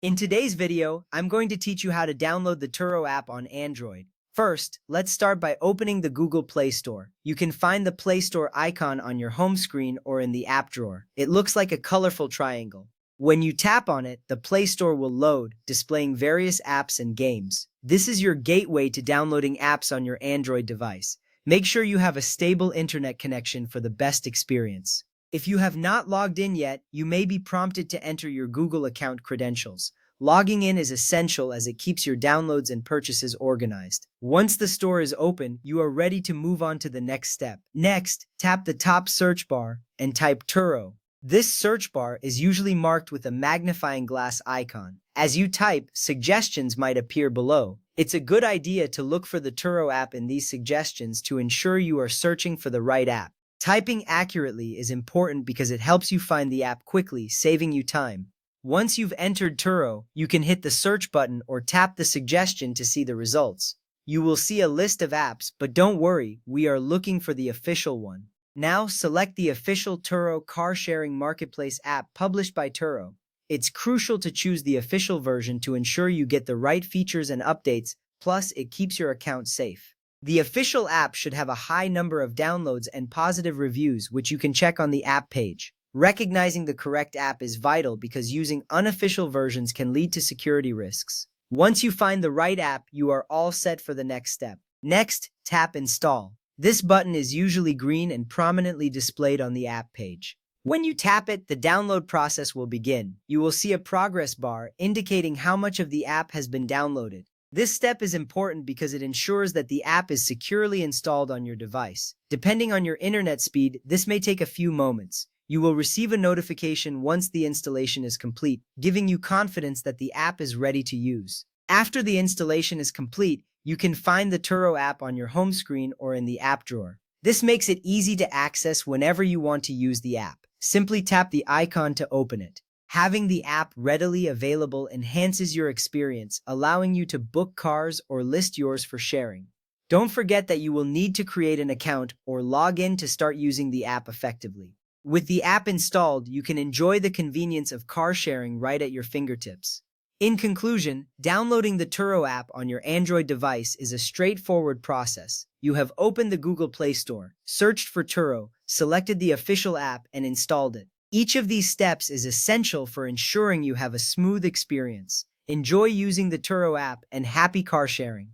In today's video, I'm going to teach you how to download the Turo app on Android. First, let's start by opening the Google Play Store. You can find the Play Store icon on your home screen or in the app drawer. It looks like a colorful triangle. When you tap on it, the Play Store will load, displaying various apps and games. This is your gateway to downloading apps on your Android device. Make sure you have a stable internet connection for the best experience. If you have not logged in yet, you may be prompted to enter your Google account credentials. Logging in is essential as it keeps your downloads and purchases organized. Once the store is open, you are ready to move on to the next step. Next, tap the top search bar and type Turo. This search bar is usually marked with a magnifying glass icon. As you type, suggestions might appear below. It's a good idea to look for the Turo app in these suggestions to ensure you are searching for the right app. Typing accurately is important because it helps you find the app quickly, saving you time. Once you've entered Turo, you can hit the search button or tap the suggestion to see the results. You will see a list of apps, but don't worry, we are looking for the official one. Now select the official Turo car-sharing marketplace app published by Turo. It's crucial to choose the official version to ensure you get the right features and updates, plus it keeps your account safe. The official app should have a high number of downloads and positive reviews, which you can check on the app page. Recognizing the correct app is vital because using unofficial versions can lead to security risks. Once you find the right app, you are all set for the next step. Next, tap Install. This button is usually green and prominently displayed on the app page. When you tap it, the download process will begin. You will see a progress bar indicating how much of the app has been downloaded. This step is important because it ensures that the app is securely installed on your device. Depending on your internet speed, this may take a few moments. You will receive a notification once the installation is complete, giving you confidence that the app is ready to use. After the installation is complete, you can find the Turo app on your home screen or in the app drawer. This makes it easy to access whenever you want to use the app. Simply tap the icon to open it. Having the app readily available enhances your experience, allowing you to book cars or list yours for sharing. Don't forget that you will need to create an account or log in to start using the app effectively. With the app installed, you can enjoy the convenience of car sharing right at your fingertips. In conclusion, downloading the Turo app on your Android device is a straightforward process. You have opened the Google Play Store, searched for Turo, selected the official app, and installed it. Each of these steps is essential for ensuring you have a smooth experience. Enjoy using the Turo app and happy car sharing.